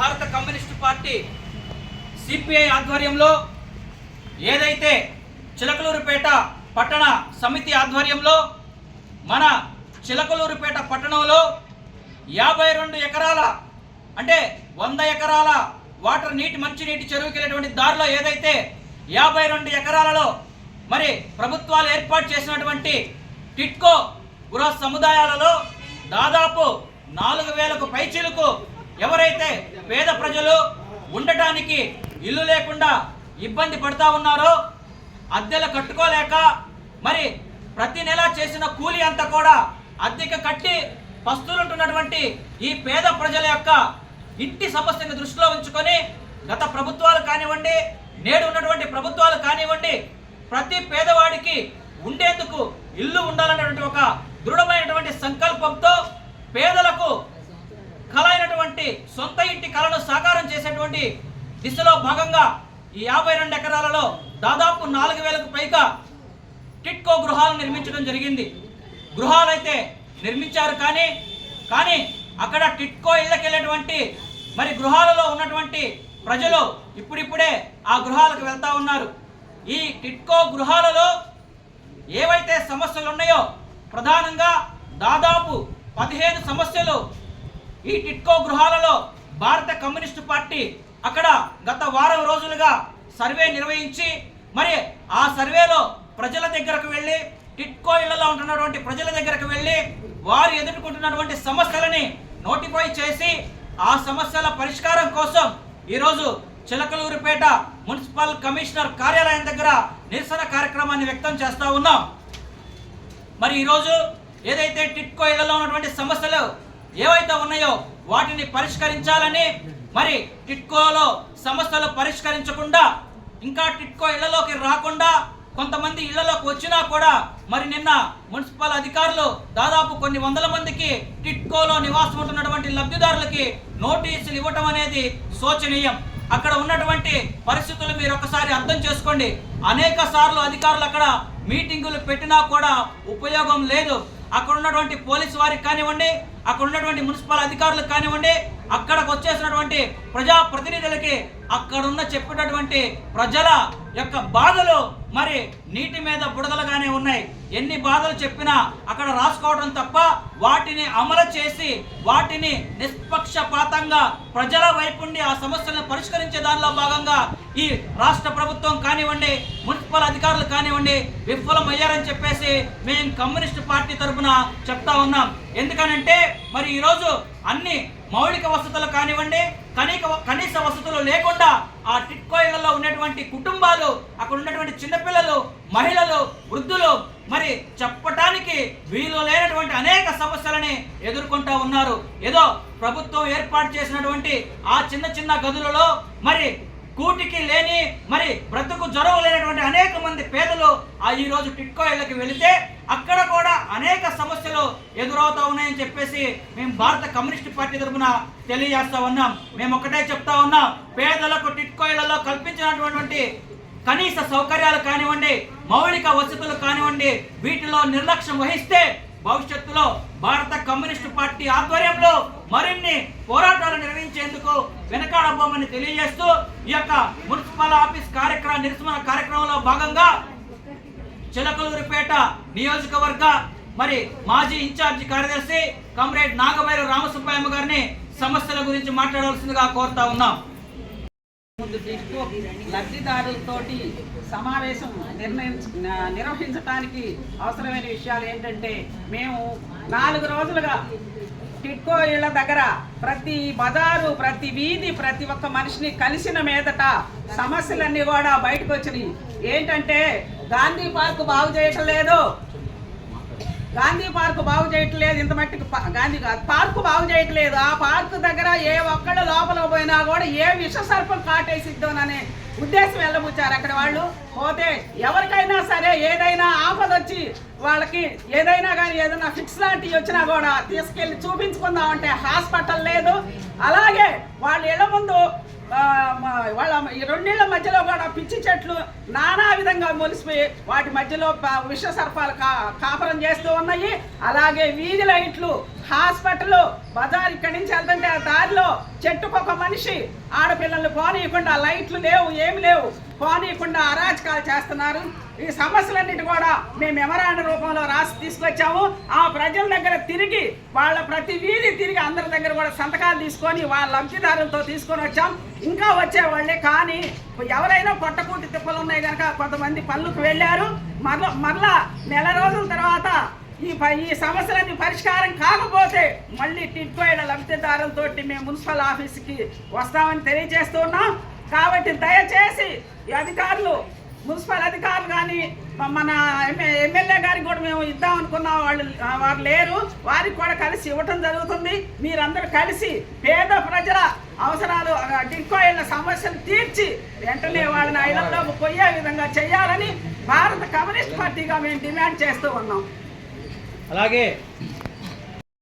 భారత communist party CPI ఆధ్వర్యంలో ఏదైతే చిలకలూరుపేట పట్టణ సమితి ఆధ్వర్యంలో మన చిలకలూరుపేట పట్టణంలో 52 ఎకరాల అంటే 100 ఎకరాల వాటర్ మంచినీటి చెరువుకి వెళ్ళేటువంటి దారిలో ఏదైతే 52 ఎకరాలలో మరి ప్రభుత్వాలు ఏర్పాటు చేసినటువంటి టిట్కో గృహ సముదాయాలలో దాదాపు 4000కు పైచిలుకు ఎవరైతే పేద ప్రజలు ఉండటానికి ఇల్లు లేకుండా ఇబ్బంది పడతా ఉన్నారో, అద్దెలు కట్టుకోలేక మరి ప్రతి నెల చేసిన కూలి అంతా కూడా అద్దెకు కట్టి పస్తులుంటున్నటువంటి ఈ పేద ప్రజల యొక్క ఇంటి సమస్యను దృష్టిలో ఉంచుకొని గత ప్రభుత్వాలు కానివ్వండి, నేడు ఉన్నటువంటి ప్రభుత్వాలు కానివ్వండి, ప్రతి పేదవాడికి ఉండేందుకు ఇల్లు ఉండాలనేటువంటి ఒక దృఢమైనటువంటి సంకల్పంతో పేదలకు కల అయినటువంటి సొంత ఇంటి కలను సాకారం చేసేటువంటి దిశలో భాగంగా ఈ 52 ఎకరాలలో దాదాపు 4000కు పైగా టిట్కో గృహాలు నిర్మించడం జరిగింది. గృహాలైతే నిర్మించారు, కానీ అక్కడ టిట్కో ఇళ్ళకి వెళ్ళేటువంటి మరి గృహాలలో ఉన్నటువంటి ప్రజలు ఇప్పుడిప్పుడే ఆ గృహాలకు వెళ్తా ఉన్నారు. ఈ టిట్కో గృహాలలో ఏవైతే సమస్యలు ఉన్నాయో ప్రధానంగా దాదాపు 15 సమస్యలు ఈ టిట్కో గృహాలలో భారత కమ్యూనిస్టు పార్టీ అక్కడ గత వారం రోజులుగా సర్వే నిర్వహించి మరి ఆ సర్వేలో ప్రజల దగ్గరకు వెళ్ళి టిట్కో ఇళ్లలో ఉంటున్నటువంటి ప్రజల దగ్గరకు వెళ్ళి వారు ఎదుర్కొంటున్నటువంటి సమస్యలని నోటిఫై చేసి ఆ సమస్యల పరిష్కారం కోసం ఈరోజు చిలకలూరుపేట మున్సిపల్ కమిషనర్ కార్యాలయం దగ్గర నిరసన కార్యక్రమాన్ని వ్యక్తం చేస్తూ ఉన్నాం. మరి ఈరోజు ఏదైతే టిట్కో ఇళ్లలో ఉన్నటువంటి సమస్యలు ఏవైతే ఉన్నాయో వాటిని పరిష్కరించాలని, మరి టిట్కోలో సమస్యలు పరిష్కరించకుండా ఇంకా టిట్కో ఇళ్లలోకి రాకుండా కొంతమంది ఇళ్లలోకి వచ్చినా కూడా మరి నిన్న మున్సిపల్ అధికారులు దాదాపు కొన్ని వందల మందికి టిట్కోలో నివాసం ఉంటున్నటువంటి లబ్ధిదారులకి నోటీసులు ఇవ్వటం అనేది శోచనీయం. అక్కడ ఉన్నటువంటి పరిస్థితులు మీరు ఒకసారి అర్థం చేసుకోండి. అనేక సార్లు అధికారులు అక్కడ మీటింగులు పెట్టినా కూడా ఉపయోగం లేదు. అక్కడ ఉన్నటువంటి పోలీసు వారికి కానివ్వండి, అక్కడ ఉన్నటువంటి మున్సిపల్ అధికారులకు కానివ్వండి, అక్కడికి వచ్చేసినటువంటి ప్రజాప్రతినిధులకి అక్కడున్న చెప్పేటటువంటి ప్రజల యొక్క బాధలు మరి నీటి మీద బుడగలుగానే ఉన్నాయి. ఎన్ని బాధలు చెప్పినా అక్కడ రాసుకోవడం తప్ప వాటిని అమలు చేసి వాటిని నిష్పక్షపాతంగా ప్రజల వైపుండి ఆ సమస్యలను పరిష్కరించే దానిలో భాగంగా ఈ రాష్ట్ర ప్రభుత్వం కానివ్వండి, మున్సిపల్ అధికారులు కానివ్వండి విఫలమయ్యారని చెప్పేసి మేము కమ్యూనిస్టు పార్టీ తరఫున చెప్తా ఉన్నాం. ఎందుకనంటే మరి ఈరోజు అన్ని మౌలిక వసతులు కానివ్వండి, కనీస వసతులు లేకుండా ఆ టిట్కో ఇళ్లలో ఉన్నటువంటి కుటుంబాలు, అక్కడ ఉన్నటువంటి చిన్నపిల్లలు, మహిళలు, వృద్ధులు మరి చెప్పటానికి వీలు లేనటువంటి అనేక సమస్యలని ఎదుర్కొంటూ ఉన్నారు. ఏదో ప్రభుత్వం ఏర్పాటు చేసినటువంటి ఆ చిన్న గదులలో మరి కూటికి లేని మరి బ్రతుకు జరువు లేనటువంటి అనేక మంది పేదలు ఈ రోజు టిట్కో ఇళ్ళకి వెళితే అక్కడ కూడా అనేక సమస్యలు ఎదురవుతా ఉన్నాయని చెప్పేసి మేము భారత కమ్యూనిస్టు పార్టీ తరఫున తెలియజేస్తా ఉన్నాం. మేము ఒకటే చెప్తా ఉన్నాం, పేదలకు టిట్కో ఇళ్లలో కల్పించినటువంటి కనీస సౌకర్యాలు కానివ్వండి, మౌలిక వసతులు కానివ్వండి, వీటిలో నిర్లక్ష్యం వహిస్తే భవిష్యత్తులో భారత కమ్యూనిస్టు పార్టీ ఆధ్వర్యంలో మరిన్ని పోరాటాలు నిర్వహించేందుకు వెనకాడబోమని తెలియజేస్తూ ఈ యొక్క మున్సిపల్ ఆఫీస్ నిరసన కార్యక్రమంలో భాగంగా చిలకలూరుపేట నియోజకవర్గ మరి మాజీ ఇన్ఛార్జి కార్యదర్శి కామ్రేడ్ నాగబైరు రామసుబ్బయ్య గారిని సమస్యల గురించి మాట్లాడవలసిందిగా కోరుతా ఉన్నాం. లబ్ధిదారులతోటి సమావేశం నిర్వహించడానికి అవసరమైన విషయాలు ఏంటంటే, మేము 4 రోజులుగా టిట్కో ఇళ్ల దగ్గర ప్రతి బజారు, ప్రతి వీధి, ప్రతి ఒక్క మనిషిని కలిసిన మీదట సమస్యలన్నీ కూడా బయటకు వచ్చినాయి. ఏంటంటే గాంధీ పార్క్ బాగు చేయటం లేదు, ఇంత మట్టికి గాంధీ పార్కు బాగు చేయట్లేదు. ఆ పార్కు దగ్గర ఏ ఒక్కళ్ళు లోపల పోయినా కూడా ఏ విష సర్పం కాటేసిద్దోననే ఉద్దేశం వెళ్ళబుచ్చారు అక్కడ వాళ్ళు. పోతే ఎవరికైనా సరే ఏదైనా ఆపద వచ్చి వాళ్ళకి ఏదైనా కానీ ఏదైనా ఫిక్స్ లాంటివి వచ్చినా కూడా తీసుకెళ్ళి చూపించుకుందామంటే హాస్పిటల్ లేదు. అలాగే వాళ్ళ ఇళ్ల ముందు వాళ్ళ 2 ఇళ్ల మధ్యలో కూడా పిచ్చి చెట్లు నానా విధంగా మొలిసిపోయి వాటి మధ్యలో విష సర్పాలు కాపురం చేస్తూ ఉన్నాయి. అలాగే వీధి లైట్లు హాస్పిటల్ బజార్ ఇక్కడి నుంచి వెళ్తుంటే ఆ దారిలో చెట్టుకొక మనిషి ఆడపిల్లలు పోనీయకుండా, లైట్లు లేవు, ఏమి లేవు, పోనీయకుండా అరాచకాలు చేస్తున్నారు. ఈ సమస్యలన్నిటి కూడా మేము మెమరాండం రూపంలో రాసి తీసుకొచ్చాము. ఆ ప్రజల దగ్గర తిరిగి వాళ్ళ ప్రతి వీధి తిరిగి అందరి దగ్గర కూడా సంతకాలు తీసుకొని వాళ్ళ లబ్ధిదారులతో తీసుకొని వచ్చాం. ఇంకా వచ్చేవాళ్ళే, కానీ ఎవరైనా పొట్టకూటి తిప్పలు ఉన్నాయి కనుక కొంతమంది పనులకు వెళ్ళారు. మరలా నెల రోజుల తర్వాత ఈ సమస్యలన్నీ పరిష్కారం కాకపోతే మళ్ళీ టిడ్కోయిల లబ్ధిదారులతో మేము మున్సిపల్ ఆఫీస్కి వస్తామని తెలియజేస్తున్నాం. కాబట్టి దయచేసి ఈ అధికారులు, మున్సిపల్ అధికారులు కానీ మన ఎమ్మెల్యే గారికి కూడా మేము ఇద్దాం అనుకున్నాం, వారు లేరు, వారికి కూడా కలిసి ఇవ్వటం జరుగుతుంది. మీరందరూ కలిసి పేద ప్రజల అవసరాలు, టిడ్కోయిల సమస్యలు తీర్చి వెంటనే వాళ్ళని ఇళ్లలోకి పోయే విధంగా చేయాలని భారత కమ్యూనిస్ట్ పార్టీగా మేము డిమాండ్ చేస్తూ ఉన్నాం. అలాగే